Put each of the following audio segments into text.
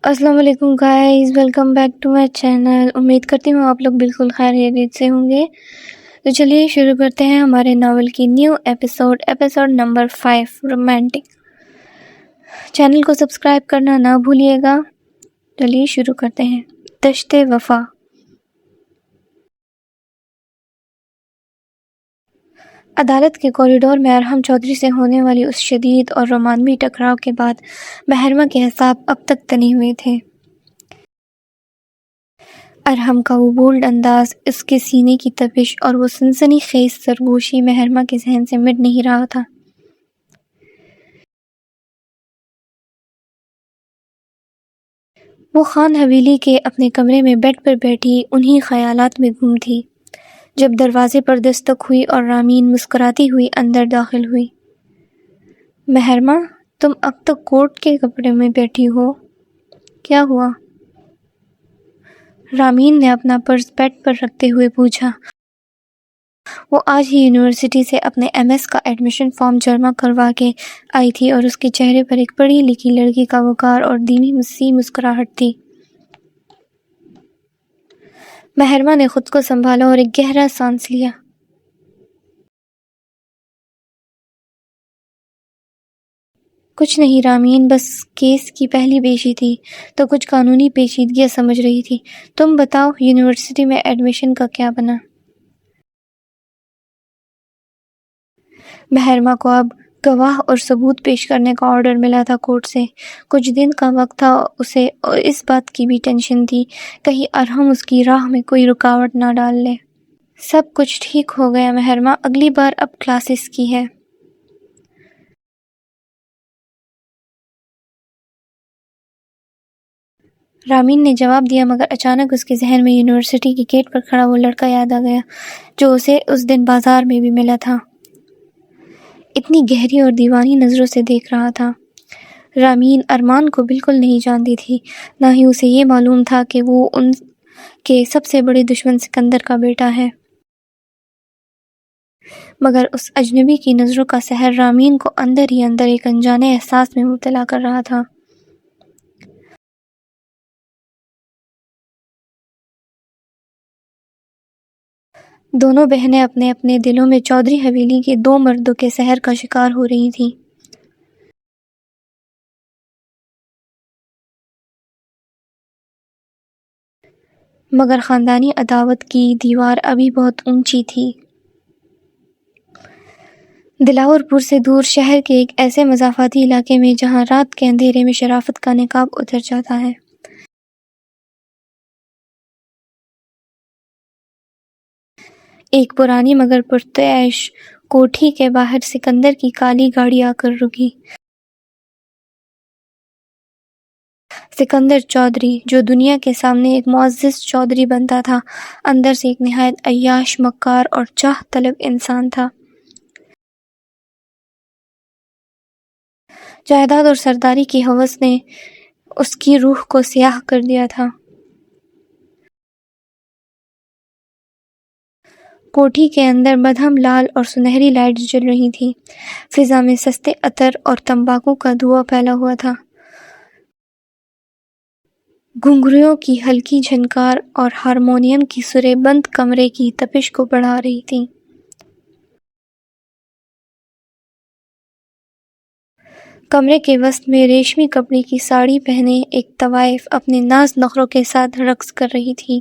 السلام علیکم guys, welcome back to my channel. امید کرتی ہوں آپ لوگ بالکل خیریت سے ہوں گے۔ تو چلیے شروع کرتے ہیں ہمارے ناول کی new episode number 5 romantic. Channel کو سبسکرائب کرنا نہ بھولیے گا۔ چلیے شروع کرتے ہیں۔ دشت وفا۔ عدالت کے کوریڈور میں ارحم چودھری سے ہونے والی اس شدید اور رومانوی ٹکراؤ کے بعد مہرمہ کے اعصاب اب تک تنے ہوئے تھے۔ ارحم کا وہ بولڈ انداز، اس کے سینے کی تپش اور وہ سنسنی خیز سرگوشی مہرمہ کے ذہن سے مٹ نہیں رہا تھا۔ وہ خان حویلی کے اپنے کمرے میں بیڈ پر بیٹھی انہی خیالات میں گم تھی جب دروازے پر دستک ہوئی اور رامین مسکراتی ہوئی اندر داخل ہوئی۔ مہرمہ، تم اب تک کورٹ کے کپڑے میں بیٹھی ہو، کیا ہوا؟ رامین نے اپنا پرس بیڈ پر رکھتے ہوئے پوچھا۔ وہ آج ہی یونیورسٹی سے اپنے MS کا ایڈمیشن فارم جمع کروا کے آئی تھی اور اس کے چہرے پر ایک پڑھی لکھی لڑکی کا وقار اور دھیمی سی مسکراہٹ تھی۔ مہرمہ نے خود کو سنبھالا اور ایک گہرا سانس لیا۔ کچھ نہیں رامین، بس کیس کی پہلی پیشی تھی تو کچھ قانونی پیچیدگیاں سمجھ رہی تھی۔ تم بتاؤ، یونیورسٹی میں ایڈمیشن کا کیا بنا؟ مہرمہ کو اب گواہ اور ثبوت پیش کرنے کا آرڈر ملا تھا کورٹ سے۔ کچھ دن کا وقت تھا اسے، اور اس بات کی بھی ٹینشن تھی کہیں ارحم اس کی راہ میں کوئی رکاوٹ نہ ڈال لے۔ سب کچھ ٹھیک ہو گیا مہرمہ، اگلی بار اب کلاسز کی ہے۔ رامین نے جواب دیا، مگر اچانک اس کے ذہن میں یونیورسٹی کی گیٹ پر کھڑا وہ لڑکا یاد آ گیا جو اسے اس دن بازار میں بھی ملا تھا۔ اتنی گہری اور دیوانی نظروں سے دیکھ رہا تھا۔ رامین ارمان کو بالکل نہیں جانتی تھی، نہ ہی اسے یہ معلوم تھا کہ وہ ان کے سب سے بڑے دشمن سکندر کا بیٹا ہے۔ مگر اس اجنبی کی نظروں کا سحر رامین کو اندر ہی اندر ایک انجانے احساس میں مبتلا کر رہا تھا۔ دونوں بہنیں اپنے اپنے دلوں میں چودھری حویلی کے دو مردوں کے سحر کا شکار ہو رہی تھیں۔ مگر خاندانی عداوت کی دیوار ابھی بہت اونچی تھی۔ دلاور پور سے دور شہر کے ایک ایسے مضافاتی علاقے میں جہاں رات کے اندھیرے میں شرافت کا نقاب اتر جاتا ہے۔ ایک پرانی مگر پرتعیش کوٹھی کے باہر سکندر کی کالی گاڑی آ کر رکی۔ سکندر چودھری، جو دنیا کے سامنے ایک معزز چودھری بنتا تھا، اندر سے ایک نہایت عیاش، مکار اور چاہ طلب انسان تھا۔ جائیداد اور سرداری کی ہوس نے اس کی روح کو سیاہ کر دیا تھا۔ کوٹھی کے اندر مدھم لال اور سنہری لائٹس جل رہی تھیں۔ فضا میں سستے عطر اور تمباکو کا دھواں پھیلا ہوا تھا۔ گھنگروؤں کی ہلکی جھنکار اور ہارمونیم کی سریں بند کمرے کی تپش کو بڑھا رہی تھیں۔ کمرے کے وسط میں ریشمی کپڑے کی ساڑی پہنے ایک طوائف اپنے ناز نخروں کے ساتھ رقص کر رہی تھی۔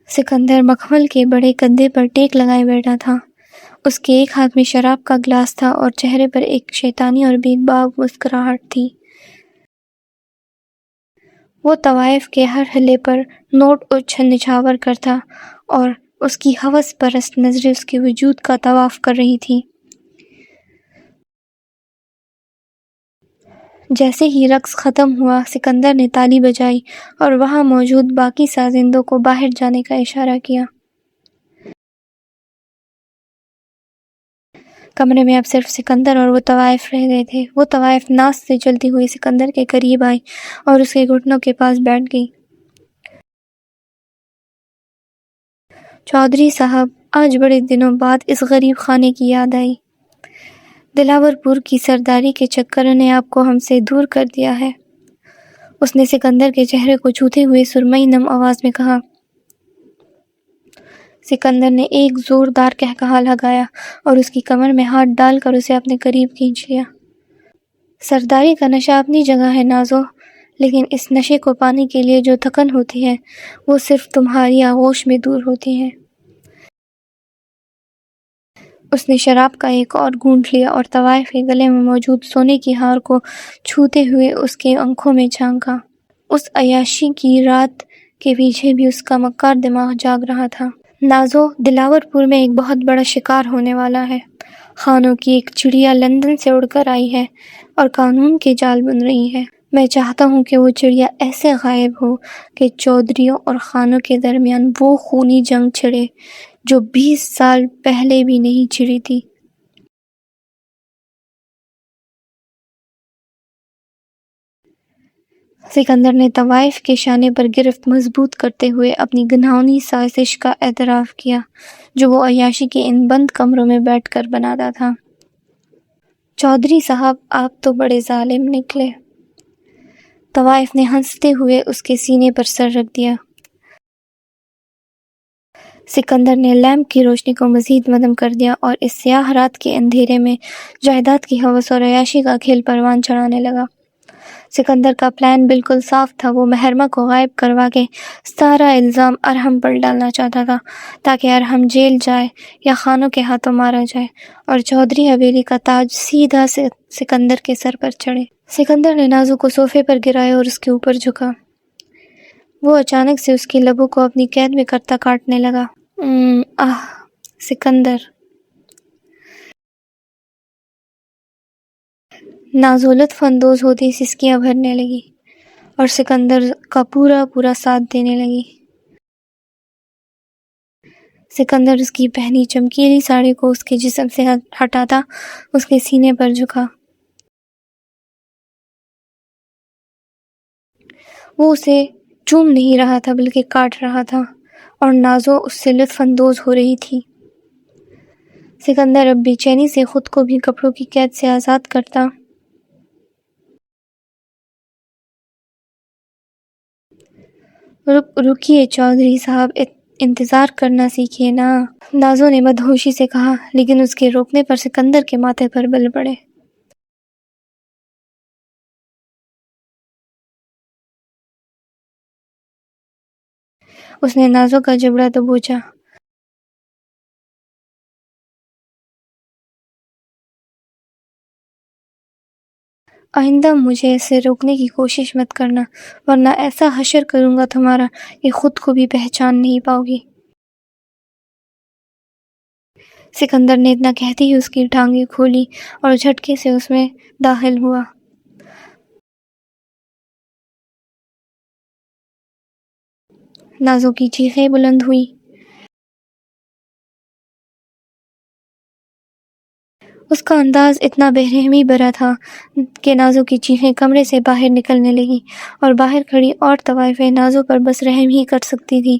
سکندر مخمل کے بڑے گدے پر ٹیک لگائے بیٹھا تھا۔ اس کے ایک ہاتھ میں شراب کا گلاس تھا اور چہرے پر ایک شیطانی اور بے باک مسکراہٹ تھی۔ وہ طوائف کے ہر ہلے پر نوٹ اچھل نچھاور کرتا اور اس کی ہوس پرست نظریں اس کے وجود کا طواف کر رہی تھیں۔ جیسے ہی رقص ختم ہوا، سکندر نے تالی بجائی اور وہاں موجود باقی سازندوں کو باہر جانے کا اشارہ کیا۔ کمرے میں اب صرف سکندر اور وہ طوائف رہ گئے تھے۔ وہ طوائف ناز سے جلتی ہوئی سکندر کے قریب آئی اور اس کے گھٹنوں کے پاس بیٹھ گئی۔ چودھری صاحب، آج بڑے دنوں بعد اس غریب خانے کی یاد آئی۔ دلاور پور کی سرداری کے چکر نے آپ کو ہم سے دور کر دیا ہے، اس نے سکندر کے چہرے کو چھوتے ہوئے سرمئی نم آواز میں کہا۔ سکندر نے ایک زوردار قہقہا لگایا اور اس کی کمر میں ہاتھ ڈال کر اسے اپنے قریب کھینچ لیا۔ سرداری کا نشہ اپنی جگہ ہے نازو، لیکن اس نشے کو پانے کے لیے جو تھکن ہوتی ہے وہ صرف تمہاری آغوش میں دور ہوتی ہے۔ اس نے شراب کا ایک اور گھونٹ لیا اور طوائف کے گلے میں موجود سونے کی ہار کو چھوتے ہوئے اس کے آنکھوں میں جھانکا۔ اس عیاشی کی رات کے پیچھے بھی اس کا مکار دماغ جاگ رہا تھا۔ نازو، دلاور پور میں ایک بہت بڑا شکار ہونے والا ہے۔ خانوں کی ایک چڑیا لندن سے اڑ کر آئی ہے اور قانون کے جال بن رہی ہے۔ میں چاہتا ہوں کہ وہ چڑیا ایسے غائب ہو کہ چودھریوں اور خانوں کے درمیان وہ خونی جنگ چھڑے جو 20 سال پہلے بھی نہیں چھڑی تھی۔ سکندر نے طوائف کے شانے پر گرفت مضبوط کرتے ہوئے اپنی گھناؤنی سازش کا اعتراف کیا جو وہ عیاشی کے ان بند کمروں میں بیٹھ کر بناتا تھا۔ چودھری صاحب، آپ تو بڑے ظالم نکلے۔ طوائف نے ہنستے ہوئے اس کے سینے پر سر رکھ دیا۔ سکندر نے لیمپ کی روشنی کو مزید مدھم کر دیا اور اس سیاہ رات کے اندھیرے میں جائیداد کی ہوس اور عیاشی کا کھیل پروان چڑھانے لگا۔ سکندر کا پلان بالکل صاف تھا۔ وہ مہرمہ کو غائب کروا کے سارا الزام ارحم پر ڈالنا چاہتا تھا تاکہ ارحم جیل جائے یا خانوں کے ہاتھوں مارا جائے اور چودھری حویلی کا تاج سیدھا سکندر کے سر پر چڑھے۔ سکندر نے نازو کو صوفے پر گرایا اور اس کے اوپر جھکا۔ وہ اچانک سے اس کی لبوں کو اپنی قید میں کرتا کاٹنے لگا۔ آہ سکندر! نازو لطف اندوز ہوتی سسکیاں بھرنے لگی اور سکندر کا پورا ساتھ دینے لگی۔ سکندر اس کی پہنی چمکیلی ساڑی کو اس کے جسم سے ہٹاتا اس کے سینے پر جھکا۔ وہ اسے چوم نہیں رہا تھا بلکہ کاٹ رہا تھا اور نازو اس سے لطف اندوز ہو رہی تھی۔ سکندر اب بے چینی سے خود کو بھی کپڑوں کی قید سے آزاد کرتا۔ رکیے چودھری صاحب، انتظار کرنا سیکھیے نا، نازو نے مدہوشی سے کہا، لیکن اس کے روکنے پر سکندر کے ماتھے پر بل پڑے۔ اس نے نازو کا جبڑا دبوچا۔ آئندہ مجھے اسے روکنے کی کوشش مت کرنا، ورنہ ایسا حشر کروں گا تمہارا کہ خود کو بھی پہچان نہیں پاؤ گی۔ سکندر نے اتنا کہتے ہی اس کی ٹانگیں کھولی اور جھٹکے سے اس میں داخل ہوا۔ نازو کی چیخیں بلند ہوئی۔ اس کا انداز اتنا بے رحمی بھرا تھا کہ نازو کی چیخیں کمرے سے باہر نکلنے لگیں اور باہر کھڑی اور طوائفیں نازو پر بس رحم ہی کر سکتی تھی،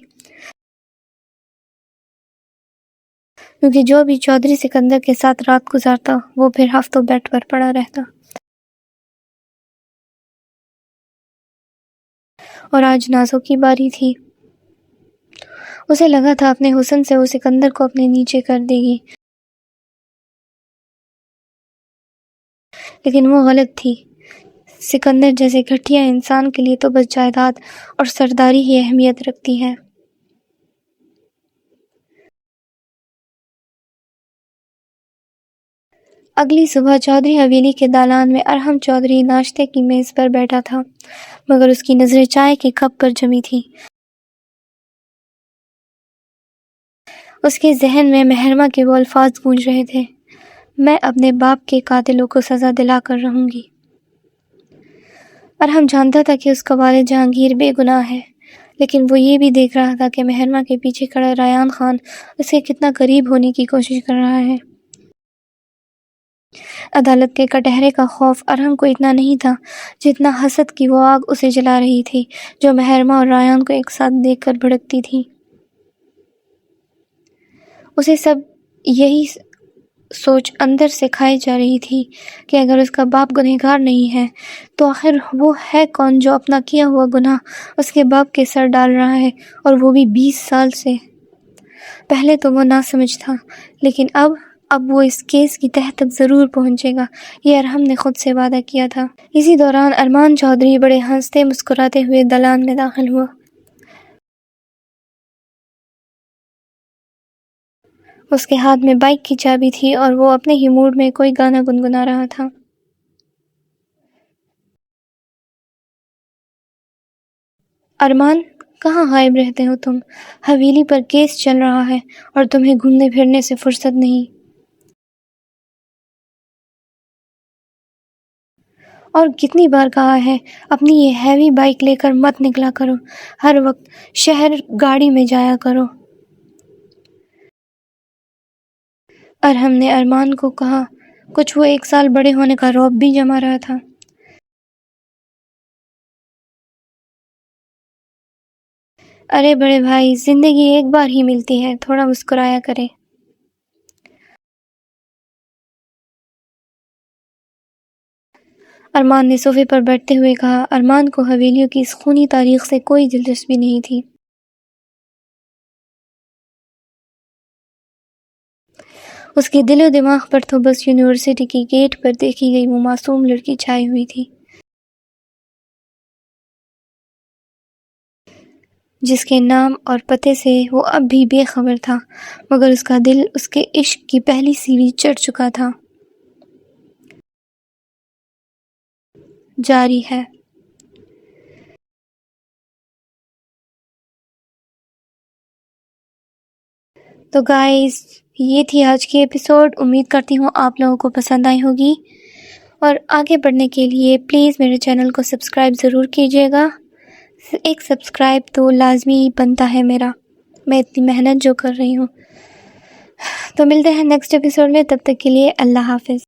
کیونکہ جو بھی چودھری سکندر کے ساتھ رات گزارتا وہ پھر ہفتوں بیڈ پر پڑا رہتا۔ اور آج نازو کی باری تھی۔ اسے لگا تھا اپنے حسن سے وہ سکندر کو اپنے نیچے کر دے گی، لیکن وہ غلط تھی۔ سکندر جیسے گھٹیا انسان کے لیے تو بس جائیداد اور سرداری ہی اہمیت رکھتی ہے۔ اگلی صبح چودھری حویلی کے دالان میں ارحم چودھری ناشتے کی میز پر بیٹھا تھا، مگر اس کی نظریں چائے کے کپ پر جمی تھی۔ اس کے ذہن میں مہرمہ کے وہ الفاظ گونج رہے تھے، میں اپنے باپ کے قاتلوں کو سزا دلا کر رہوں گی۔ ارحم جانتا تھا کہ اس کا والد جہانگیر بے گناہ ہے، لیکن وہ یہ بھی دیکھ رہا تھا کہ مہرمہ کے پیچھے کھڑا ریان خان اس کے کتنا قریب ہونے کی کوشش کر رہا ہے۔ عدالت کے کٹہرے کا خوف ارحم کو اتنا نہیں تھا جتنا حسد کی وہ آگ اسے جلا رہی تھی جو مہرمہ اور ریان کو ایک ساتھ دیکھ کر بھڑکتی تھی۔ اسے سوچ اندر سے کھائی جا رہی تھی کہ اگر اس کا باپ گنہگار نہیں ہے تو آخر وہ ہے کون جو اپنا کیا ہوا گناہ اس کے باپ کے سر ڈال رہا ہے، اور وہ بھی 20 سال سے۔ پہلے تو وہ نہ سمجھ تھا، لیکن اب وہ اس کیس کی تہہ تک ضرور پہنچے گا، یہ ارحم نے خود سے وعدہ کیا تھا۔ اسی دوران ارمان چودھری بڑے ہنستے مسکراتے ہوئے دالان میں داخل ہوا۔ اس کے ہاتھ میں بائک کی چابی تھی اور وہ اپنے ہی موڈ میں کوئی گانا گنگنا رہا تھا۔ ارمان، کہاں غائب رہتے ہو تم؟ حویلی پر کیس چل رہا ہے اور تمہیں گھومنے پھرنے سے فرصت نہیں۔ اور کتنی بار کہا ہے اپنی یہ ہیوی بائک لے کر مت نکلا کرو، ہر وقت شہر گاڑی میں جایا کرو۔ ارحم نے ارمان کو کہا، کچھ وہ 1 سال بڑے ہونے کا رعب بھی جما رہا تھا۔ ارے بڑے بھائی، زندگی ایک بار ہی ملتی ہے، تھوڑا مسکرایا کرے۔ ارمان نے صوفے پر بیٹھتے ہوئے کہا۔ ارمان کو حویلیوں کی اس خونی تاریخ سے کوئی دلچسپی نہیں تھی۔ اس کے دل و دماغ پر تو بس یونیورسٹی کی گیٹ پر دیکھی گئی وہ معصوم لڑکی چھائی ہوئی تھی، جس کے نام اور پتے سے وہ اب بھی بے خبر تھا، مگر اس کا دل اس کے عشق کی پہلی سیڑھی چڑھ چکا تھا۔ جاری ہے۔ تو گائز، یہ تھی آج کی ایپیسوڈ۔ امید کرتی ہوں آپ لوگوں کو پسند آئی ہوگی، اور آگے بڑھنے کے لیے پلیز میرے چینل کو سبسکرائب ضرور کیجیے گا۔ ایک سبسکرائب تو لازمی بنتا ہے میرا، میں اتنی محنت جو کر رہی ہوں۔ تو ملتے ہیں نیکسٹ ایپیسوڈ میں، تب تک کے لیے اللہ حافظ۔